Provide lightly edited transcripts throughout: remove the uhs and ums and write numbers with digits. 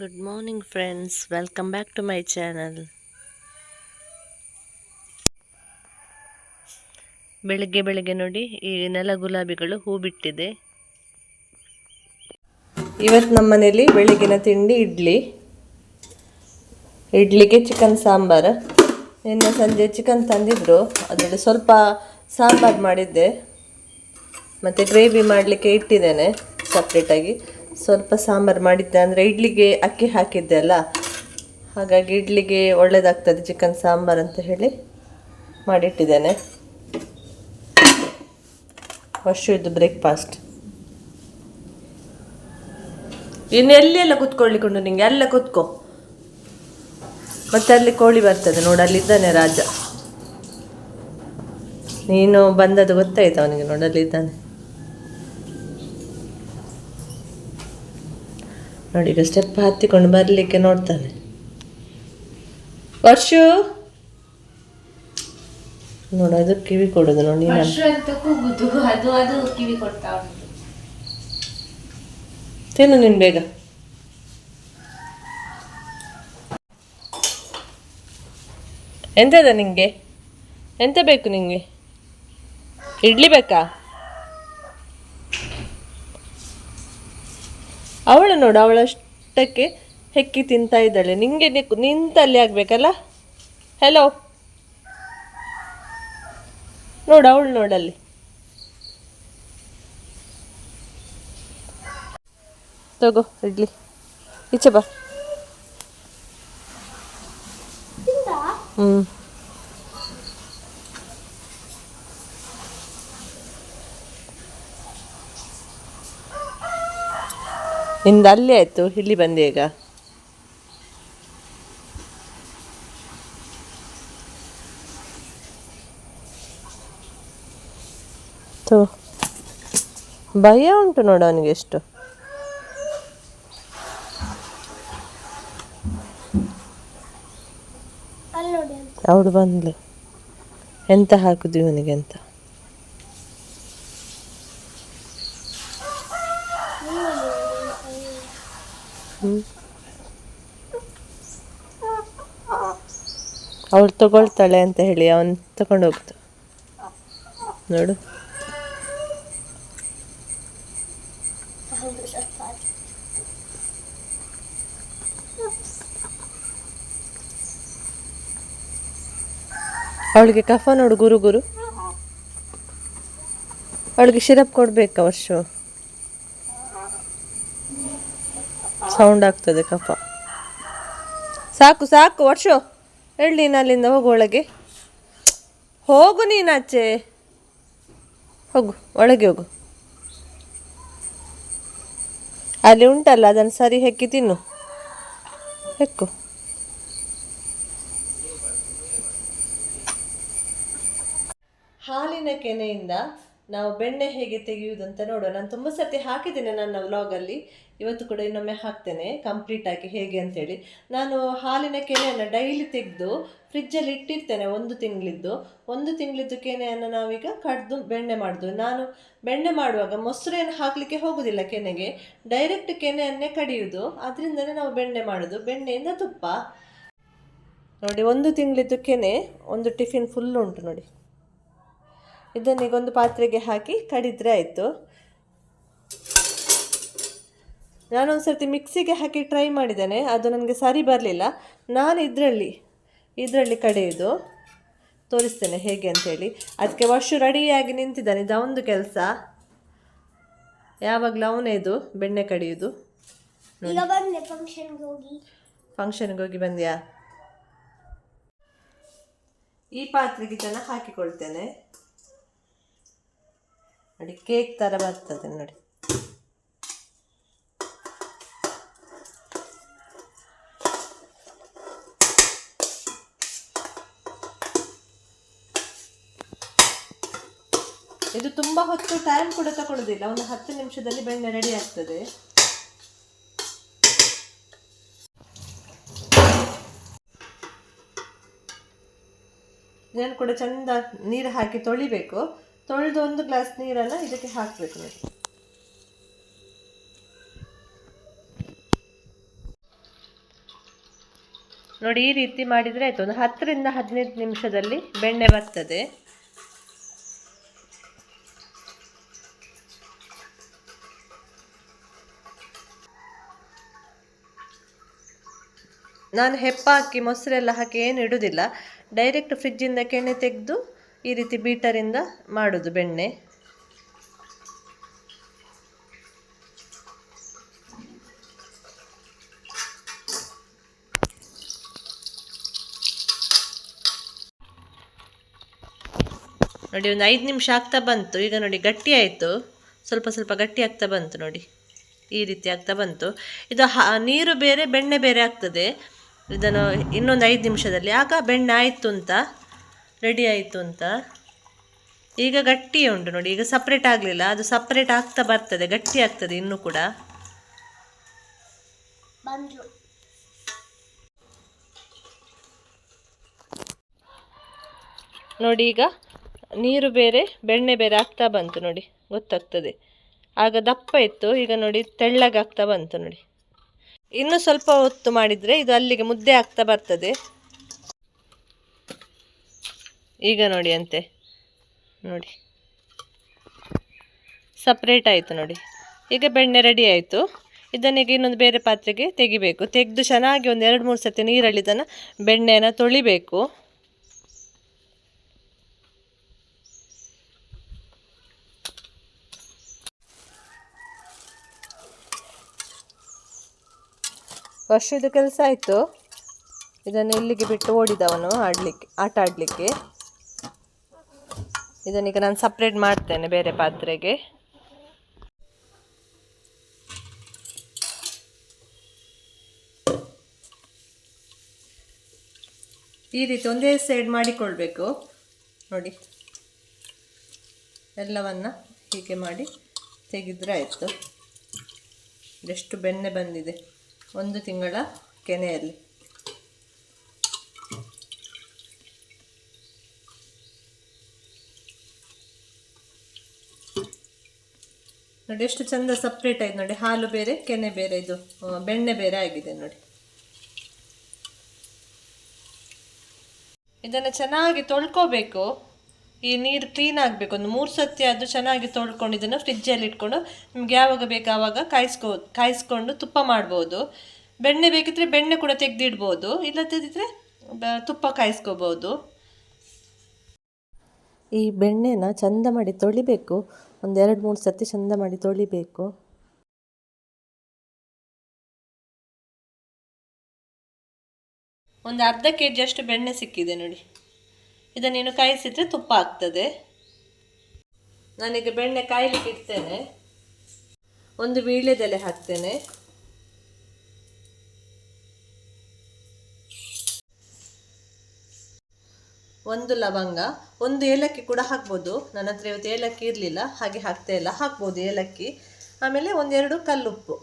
Good morning friends, welcome back to my channel. ಬೆಳಗ್ಗೆ ಬೆಳಗ್ಗೆ ನೋಡಿ ಈ ನೆಲ ಗುಲಾಬಿಗಳು ಹೂ ಬಿಟ್ಟಿದೆ. ಇವತ್ತು ನಮ್ಮ ಮನೇಲಿ ಬೆಳಗಿನ ತಿಂಡಿ ಇಡ್ಲಿಗೆ ಚಿಕನ್ ಸಾಂಬಾರು. ನಿನ್ನೆ ಸಂಜೆ ಚಿಕನ್ ತಂದಿದ್ರು, ಅದರಲ್ಲಿ ಸ್ವಲ್ಪ ಸಾಂಬಾರು ಮಾಡಿದ್ದೆ, ಮತ್ತು ಗ್ರೇವಿ ಮಾಡಲಿಕ್ಕೆ ಇಟ್ಟಿದ್ದೇನೆ ಸಪ್ರೇಟಾಗಿ. ಸ್ವಲ್ಪ ಸಾಂಬಾರು ಮಾಡಿದ್ದೆ, ಅಂದರೆ ಇಡ್ಲಿಗೆ ಅಕ್ಕಿ ಹಾಕಿದ್ದೆ ಅಲ್ಲ, ಹಾಗಾಗಿ ಇಡ್ಲಿಗೆ ಒಳ್ಳೆಯದಾಗ್ತದೆ ಚಿಕನ್ ಸಾಂಬಾರು ಅಂತ ಹೇಳಿ ಮಾಡಿಟ್ಟಿದ್ದೇನೆ. ಇದು ಬ್ರೇಕ್ಫಾಸ್ಟ್. ಇನ್ನು ಎಲ್ಲೆಲ್ಲ ಕೂತ್ಕೊಳ್ಳಿಕೊಂಡು ನಿಂಗೆ ಅಲ್ಲ ಕೂತ್ಕೋ. ಮತ್ತೆ ಅಲ್ಲಿ ಕೋಳಿ ಬರ್ತದೆ ನೋಡಿ, ಅಲ್ಲಿದ್ದಾನೆ ರಾಜ. ನೀನು ಬಂದದ್ದು ಗೊತ್ತಾಯ್ತು ಅವನಿಗೆ, ನೋಡಲ್ಲಿದ್ದಾನೆ ನೋಡಿ. ಈಗ ಸ್ಟೆಪ್ ಹತ್ತಿಕೊಂಡು ಬರಲಿಕ್ಕೆ ನೋಡ್ತಾನೆ. ವರ್ಷು ನೋಡೋದು ಕಿವಿ ಕೊಡೋದು ನೋಡಿ, ತಿನ್ನು ನೀನು ಬೇಗ. ಎಂತದ ನಿಂಗೆ? ಎಂತ ಬೇಕು ನಿಂಗೆ? ಇಡ್ಲಿ ಬೇಕಾ? ಅವಳು ನೋಡು, ಅವಳಷ್ಟಕ್ಕೆ ಹೆಕ್ಕಿ ತಿಂತಾ ಇದ್ದಾಳೆ. ನಿಂಗೆ ನಿಂತಲ್ಲಿ ಆಗ್ಬೇಕಲ್ಲ. ಹೆಲೋ ನೋಡು, ಅವಳು ನೋಡಲ್ಲಿ. ತಗೋ ಇಡ್ಲಿ, ಈಚೆ ಬಾ. ನಿಂದು ಅಲ್ಲಿ ಆಯಿತು, ಇಲ್ಲಿ ಬಂದೆ ಈಗ. ಭಯ ಉಂಟು ನೋಡು ಅವನಿಗೆ ಎಷ್ಟು. ಅವಳು ಬಂದ್ಲು, ಎಂತ ಹಾಕುದು ಇವನಿಗೆ ಅಂತ. ಅವಳು ತಗೊಳ್ತಾಳೆ ಅಂತ ಹೇಳಿ ಅವನು ತಗೊಂಡು ಹೋಗ್ತು ನೋಡು. ಅವಳಿಗೆ ಕಫ ನೋಡು, ಗುರು. ಅವಳಿಗೆ ಸಿರಪ್ ಕೊಡ್ಬೇಕಾ ವರ್ಷ? ಸೌಂಡ್ ಆಗ್ತದೆ ಕಫ. ಸಾಕು ವರ್ಷ, ಹೇಳಿ ನೀನು ಅಲ್ಲಿಂದ ಹೋಗು, ಒಳಗೆ ಹೋಗು, ನೀನಾಚೆ ಹೋಗು, ಒಳಗೆ ಹೋಗು. ಅಲ್ಲಿ ಉಂಟಲ್ಲ, ಅದನ್ನು ಸರಿ ಹೆಕ್ಕಿ ತಿನ್ನು, ಹೆಕ್ಕು. ಹಾಲಿನ ಕೆನೆಯಿಂದ ನಾವು ಬೆಣ್ಣೆ ಹೇಗೆ ತೆಗೆಯುವುದು ಅಂತ ನೋಡುವ. ನಾನು ತುಂಬ ಸರ್ತಿ ಹಾಕಿದ್ದೇನೆ ನನ್ನ ವ್ಲಾಗಲ್ಲಿ, ಇವತ್ತು ಕೂಡ ಇನ್ನೊಮ್ಮೆ ಹಾಕ್ತೇನೆ ಕಂಪ್ಲೀಟಾಗಿ ಹೇಗೆ ಅಂತೇಳಿ. ನಾನು ಹಾಲಿನ ಕೆನೆಯನ್ನು ಡೈಲಿ ತೆಗೆದು ಫ್ರಿಜ್ಜಲ್ಲಿ ಇಟ್ಟಿರ್ತೇನೆ, 1 ತಿಂಗಳಿದ್ದು. 1 ತಿಂಗಳಿದ್ದು ಕೆನೆಯನ್ನು ನಾವೀಗ ಕಡ್ದು ಬೆಣ್ಣೆ ಮಾಡೋದು. ನಾನು ಬೆಣ್ಣೆ ಮಾಡುವಾಗ ಮೊಸರೇನು ಹಾಕಲಿಕ್ಕೆ ಹೋಗೋದಿಲ್ಲ ಕೆನೆಗೆ, ಡೈರೆಕ್ಟ್ ಕೆನೆಯನ್ನೇ ಕಡಿಯುವುದು. ಅದರಿಂದಲೇ ನಾವು ಬೆಣ್ಣೆ ಮಾಡೋದು. ಬೆಣ್ಣೆಯಿಂದ ತುಪ್ಪ ನೋಡಿ. 1 ತಿಂಗಳಿದ್ದು ಕೆನೆ ಒಂದು ಟಿಫಿನ್ ಫುಲ್ ಉಂಟು ನೋಡಿ. ಇದನ್ನೀಗ ಒಂದು ಪಾತ್ರೆಗೆ ಹಾಕಿ ಕಡಿದ್ರೆ ಆಯಿತು. ನಾನೊಂದು ಸರ್ತಿ ಮಿಕ್ಸಿಗೆ ಹಾಕಿ ಟ್ರೈ ಮಾಡಿದ್ದೇನೆ, ಅದು ನನಗೆ ಸರಿ ಬರಲಿಲ್ಲ. ನಾನು ಇದರಲ್ಲಿ ಕಡೆಯುವುದು, ತೋರಿಸ್ತೇನೆ ಹೇಗೆ ಅಂಥೇಳಿ. ಅದಕ್ಕೆ ವರ್ಷ ರೆಡಿಯಾಗಿ ನಿಂತಿದ್ದಾನೆ, ಇದು ಅವನದು ಕೆಲಸ. ಯಾವಾಗಲೂ ಅವನೇ ಇದು ಬೆಣ್ಣೆ ಕಡಿಯೋದು. ಫಂಕ್ಷನ್ಗೆ ಹೋಗಿ ಬಂದ್ಯಾ? ಈ ಪಾತ್ರೆಗೆ ಇದನ್ನು ಹಾಕಿಕೊಳ್ತೇನೆ ನೋಡಿ, ಕೇಕ್ ಥರ ಬರ್ತದೆ ನೋಡಿ. ಇದು ತುಂಬ ಹೊತ್ತು ಟೈಮ್ ಕೂಡ ತಗೊಳ್ಳೋದಿಲ್ಲ, ಒಂದು 10 ನಿಮಿಷದಲ್ಲಿ ಬೆಣ್ಣೆ ರೆಡಿ ಆಗ್ತದೆ. ಇದನ್ನು ಕೂಡ ಚೆಂದ ನೀರು ಹಾಕಿ ತೊಳಿಬೇಕು. ತೊಳೆದು 1 ಗ್ಲಾಸ್ ನೀರನ್ನು ಇದಕ್ಕೆ ಹಾಕಬೇಕು ನೋಡಿ. ನೋಡಿ ಈ ರೀತಿ ಮಾಡಿದರೆ ಆಯಿತು. ಒಂದು 10ರಿಂದ 15 ನಿಮಿಷದಲ್ಲಿ ಬೆಣ್ಣೆ ಬರ್ತದೆ. ನಾನು ಹೆಪ್ಪ ಹಾಕಿ ಮೊಸರೆಲ್ಲ ಹಾಕಿ ಏನು ಇಡುವುದಿಲ್ಲ, ಡೈರೆಕ್ಟ್ ಫ್ರಿಜ್ಜಿಂದ ಕೆನೆ ತೆಗೆದು ಈ ರೀತಿ ಬೀಟರಿಂದ ಮಾಡೋದು ಬೆಣ್ಣೆ. ನೋಡಿ ಒಂದು 5 ನಿಮಿಷ ಆಗ್ತಾ ಬಂತು. ಈಗ ನೋಡಿ ಗಟ್ಟಿ ಆಯಿತು, ಸ್ವಲ್ಪ ಸ್ವಲ್ಪ ಗಟ್ಟಿ ಆಗ್ತಾ ಬಂತು. ನೋಡಿ ಈ ರೀತಿ ಆಗ್ತಾ ಬಂತು. ಇದು ನೀರು ಬೇರೆ ಬೆಣ್ಣೆ ಬೇರೆ ಆಗ್ತದೆ. ಇದನ್ನು ಇನ್ನೊಂದು 5 ನಿಮಿಷದಲ್ಲಿ ಆಗ ಬೆಣ್ಣೆ ಆಯಿತು ಅಂತ, ರೆಡಿ ಆಯಿತು ಅಂತ. ಈಗ ಗಟ್ಟಿ ಉಂಟು ನೋಡಿ, ಈಗ ಸಪ್ರೇಟ್ ಆಗಲಿಲ್ಲ, ಅದು ಸಪ್ರೇಟ್ ಆಗ್ತಾ ಬರ್ತದೆ, ಗಟ್ಟಿ ಆಗ್ತದೆ ಇನ್ನೂ ಕೂಡ. ನೋಡಿ ಈಗ ನೀರು ಬೇರೆ ಬೆಣ್ಣೆ ಬೇರೆ ಆಗ್ತಾ ಬಂತು, ನೋಡಿ ಗೊತ್ತಾಗ್ತದೆ. ಆಗ ದಪ್ಪ ಇತ್ತು, ಈಗ ನೋಡಿ ತೆಳ್ಳಗಾಗ್ತಾ ಬಂತು. ನೋಡಿ ಇನ್ನು ಸ್ವಲ್ಪ ಹೊತ್ತು ಮಾಡಿದರೆ ಇದು ಅಲ್ಲಿಗೆ ಮುದ್ದೆ ಆಗ್ತಾ ಬರ್ತದೆ. ಈಗ ನೋಡಿ ಅಂತೆ, ನೋಡಿ ಸಪ್ರೇಟ್ ಆಯಿತು. ನೋಡಿ ಈಗ ಬೆಣ್ಣೆ ರೆಡಿ ಆಯಿತು. ಇದನ್ನೀಗ ಇನ್ನೊಂದು ಬೇರೆ ಪಾತ್ರೆಗೆ ತೆಗಿಬೇಕು. ತೆಗೆದು ಚೆನ್ನಾಗಿ ಒಂದು 2-3 ಸತಿ ನೀರಲ್ಲಿ ಇದನ್ನು ಬೆಣ್ಣೆಯನ್ನು ತೊಳಿಬೇಕು. ವರ್ಷದ ಕೆಲಸ ಆಯಿತು. ಇದನ್ನು ಇಲ್ಲಿಗೆ ಬಿಟ್ಟು ಓಡಿದವನು ಆಟ ಆಡಲಿಕ್ಕೆ. ಇದನ್ನೀಗ ನಾನು ಸಪ್ರೇಟ್ ಮಾಡ್ತೇನೆ ಬೇರೆ ಪಾತ್ರೆಗೆ. ಈ ರೀತಿ ಒಂದೇ ಸೈಡ್ ಮಾಡಿಕೊಳ್ಬೇಕು. ನೋಡಿ ಎಲ್ಲವನ್ನ ಹೀಗೆ ಮಾಡಿ ತೆಗೆದ್ರೆ ಆಯಿತು. ಎಷ್ಟು ಬೆಣ್ಣೆ ಬಂದಿದೆ 1 ತಿಂಗಳ ಕೆನೆಯಲ್ಲಿ. ನೋಡಿ ಎಷ್ಟು ಚಂದ ಸಪ್ರೇಟ್ ಆಯ್ತು. ನೋಡಿ ಹಾಲು ಬೇರೆ ಕೆನೆ ಬೇರೆ, ಇದು ಬೆಣ್ಣೆ ಬೇರೆ ಆಗಿದೆ. ನೋಡಿ ಇದನ್ನು ಚೆನ್ನಾಗಿ ತೊಳ್ಕೋಬೇಕು. ಈ ನೀರು ಕ್ಲೀನ್ ಆಗಬೇಕು. ಒಂದು 3 ಸತಿ ಅದು ಚೆನ್ನಾಗಿ ತೊಳ್ಕೊಂಡು ಇದನ್ನು ಫ್ರಿಜ್ಜಲ್ಲಿ ಇಟ್ಕೊಂಡು ನಿಮ್ಗೆ ಯಾವಾಗ ಬೇಕು ಆವಾಗ ಕಾಯಿಸ್ಕೊಂಡು ತುಪ್ಪ ಮಾಡ್ಬೋದು. ಬೆಣ್ಣೆ ಬೇಕಿದ್ರೆ ಬೆಣ್ಣೆ ಕೂಡ ತೆಗೆದಿಡ್ಬೋದು, ಇಲ್ಲದಿದ್ದರೆ ತುಪ್ಪ ಕಾಯಿಸ್ಕೋಬೋದು. ಈ ಬೆಣ್ಣೆನ ಚಂದ ಮಾಡಿ ತೊಳಿಬೇಕು. ಒಂದು 2-3 ಸತಿ ಚಂದ ಮಾಡಿ ತೊಳಿಬೇಕು. ಒಂದು ಅರ್ಧ kg ಅಷ್ಟು ಬೆಣ್ಣೆ ಸಿಕ್ಕಿದೆ ನೋಡಿ. ಇದನ್ನೇನು ಕಾಯಿಸಿದ್ರೆ ತುಪ್ಪ ಆಗ್ತದೆ. ನಾನೀಗ ಬೆಣ್ಣೆ ಕಾಯಲಿಕ್ಕೆ ಇಡ್ತೇನೆ. ಒಂದು ವೀಳ್ಯದೆಲೆ ಹಾಕ್ತೇನೆ. ಒಂದು ಲವಂಗ, ಒಂದು ಏಲಕ್ಕಿ ಕೂಡ ಹಾಕ್ಬೋದು. ನನ್ನ ಹತ್ರ ಇವತ್ತು ಏಲಕ್ಕಿ ಇರಲಿಲ್ಲ, ಹಾಗೆ ಹಾಕ್ತಾ ಇಲ್ಲ. ಹಾಕ್ಬೋದು ಏಲಕ್ಕಿ. ಆಮೇಲೆ 1-2 ಕಲ್ಲುಪ್ಪು.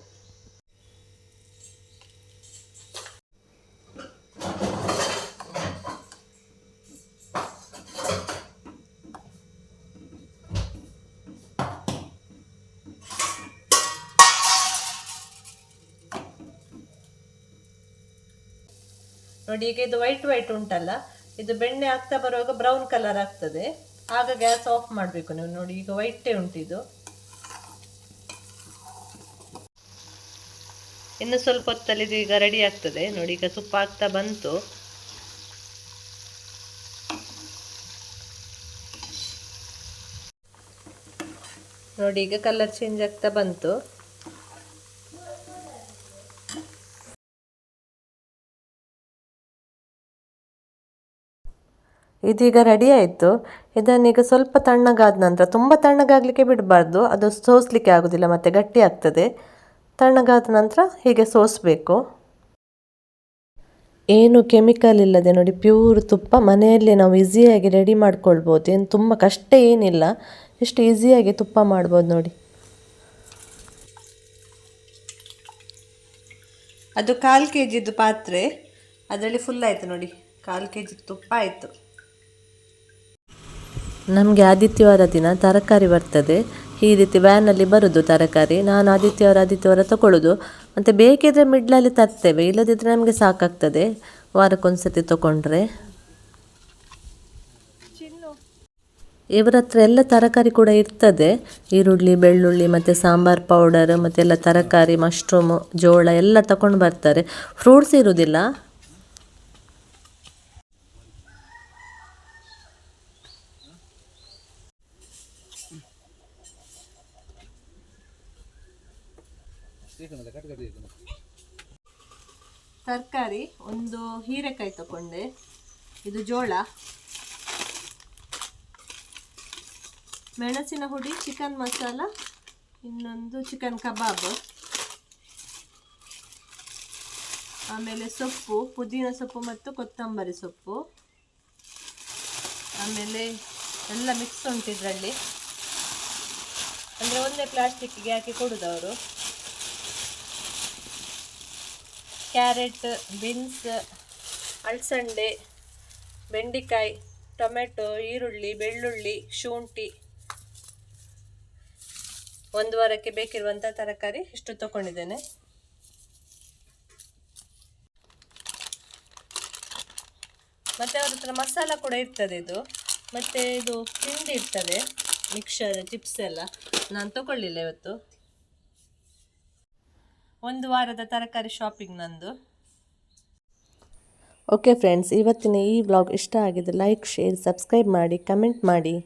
ನೋಡಿ ಈಗ ಇದು ವೈಟ್ ಉಂಟಲ್ಲ, ಇದು ಬೆಣ್ಣೆ ಆಗ್ತಾ ಬರುವಾಗ ಬ್ರೌನ್ ಕಲರ್ ಆಗ್ತದೆ. ಆಗ ಗ್ಯಾಸ್ ಆಫ್ ಮಾಡಬೇಕು ನೀವು. ನೋಡಿ ಈಗ ವೈಟೇ ಉಂಟಿದು. ಇನ್ನು ಸ್ವಲ್ಪ ಹೊತ್ತಲ್ಲಿ ಇದು ಈಗ ರೆಡಿ ಆಗ್ತದೆ. ನೋಡಿ ಈಗ ತುಪ್ಪ ಆಗ್ತಾ ಬಂತು. ನೋಡಿ ಈಗ ಕಲರ್ ಚೇಂಜ್ ಆಗ್ತಾ ಬಂತು. ಇದೀಗ ರೆಡಿ ಆಯಿತು. ಇದನ್ನೀಗ ಸ್ವಲ್ಪ ತಣ್ಣಗಾದ ನಂತರ, ತುಂಬ ತಣ್ಣಗಾಗಲಿಕ್ಕೆ ಬಿಡಬಾರ್ದು, ಅದು ಸೋಸಲಿಕ್ಕೆ ಆಗೋದಿಲ್ಲ, ಮತ್ತು ಗಟ್ಟಿ ಆಗ್ತದೆ. ತಣ್ಣಗಾದ ನಂತರ ಹೀಗೆ ಸೋಸಬೇಕು. ಏನು ಕೆಮಿಕಲ್ ಇಲ್ಲದೆ ನೋಡಿ ಪ್ಯೂರ್ ತುಪ್ಪ ಮನೆಯಲ್ಲೇ ನಾವು ಈಸಿಯಾಗಿ ರೆಡಿ ಮಾಡ್ಕೊಳ್ಬೋದು. ಏನು ತುಂಬ ಕಷ್ಟ ಏನಿಲ್ಲ, ಎಷ್ಟು ಈಸಿಯಾಗಿ ತುಪ್ಪ ಮಾಡ್ಬೋದು ನೋಡಿ. ಅದು 1/4 kg ಪಾತ್ರೆ, ಅದರಲ್ಲಿ ಫುಲ್ ಆಯಿತು ನೋಡಿ. 1/4 kg ತುಪ್ಪ ಆಯಿತು. ನಮಗೆ ಆದಿತ್ಯವಾರ ದಿನ ತರಕಾರಿ ಬರ್ತದೆ. ಈ ರೀತಿ ವ್ಯಾನಲ್ಲಿ ಬರೋದು ತರಕಾರಿ. ನಾನು ಆದಿತ್ಯವಾರ ತಗೊಳ್ಳೋದು, ಮತ್ತು ಬೇಕಿದ್ರೆ ಮಿಡ್ಲಲ್ಲಿ ತರ್ತೇವೆ, ಇಲ್ಲದಿದ್ದರೆ ನಮಗೆ ಸಾಕಾಗ್ತದೆ ವಾರಕ್ಕೊಂದ್ಸತಿ ತಗೊಂಡ್ರೆ. ಇವರ ಹತ್ರ ಎಲ್ಲ ತರಕಾರಿ ಕೂಡ ಇರ್ತದೆ, ಈರುಳ್ಳಿ, ಬೆಳ್ಳುಳ್ಳಿ ಮತ್ತು ಸಾಂಬಾರ್ ಪೌಡರ್ ಮತ್ತು ಎಲ್ಲ ತರಕಾರಿ, ಮಶ್ರೂಮು, ಜೋಳ ಎಲ್ಲ ತಗೊಂಡು ಬರ್ತಾರೆ. ಫ್ರೂಟ್ಸ್ ಇರುವುದಿಲ್ಲ. ತರಕಾರಿ ಒಂದು ಹೀರೆಕಾಯಿ ತಗೊಂಡೆ, ಇದು ಜೋಳ, ಮೆಣಸಿನ ಹುಡಿ, ಚಿಕನ್ ಮಸಾಲ, ಇನ್ನೊಂದು ಚಿಕನ್ ಕಬಾಬ್, ಆಮೇಲೆ ಸೊಪ್ಪು, ಪುದೀನ ಸೊಪ್ಪು ಮತ್ತು ಕೊತ್ತಂಬರಿ ಸೊಪ್ಪು, ಆಮೇಲೆ ಎಲ್ಲ ಮಿಕ್ಸ್ ಉಂಟು ಇದರಲ್ಲಿ, ಅಂದರೆ ಒಂದೇ ಪ್ಲಾಸ್ಟಿಕ್ಗೆ ಹಾಕಿ ಕೊಡೋದವರು. ಕ್ಯಾರೆಟ್, ಬೀನ್ಸ್, ಅಳಸಂಡೆ, ಬೆಂಡೆಕಾಯಿ, ಟೊಮೆಟೊ, ಈರುಳ್ಳಿ, ಬೆಳ್ಳುಳ್ಳಿ, ಶುಂಠಿ, ಒಂದು ವಾರಕ್ಕೆ ಬೇಕಿರುವಂಥ ತರಕಾರಿ ಇಷ್ಟು ತಗೊಂಡಿದ್ದೇನೆ. ಮತ್ತು ಅವ್ರ ಹತ್ರ ಮಸಾಲ ಕೂಡ ಇರ್ತದೆ ಇದು, ಮತ್ತು ಇದು ತಿಂಡಿ ಇರ್ತದೆ, ಮಿಕ್ಸರ್, ಚಿಪ್ಸ್ ಎಲ್ಲ ನಾನು ತಗೊಳ್ಳಿಲ್ಲ ಇವತ್ತು. ಒಂದು ವಾರದ ತರಕಾರಿ ಶಾಪಿಂಗ್ ನಂದು. ಓಕೆ ಫ್ರೆಂಡ್ಸ್, ಇವತ್ತಿನ ಈ ವ್ಲಾಗ್ ಇಷ್ಟ ಆಗಿದೆ ಲೈಕ್, ಶೇರ್, ಸಬ್ಸ್ಕ್ರೈಬ್ ಮಾಡಿ, ಕಮೆಂಟ್ ಮಾಡಿ.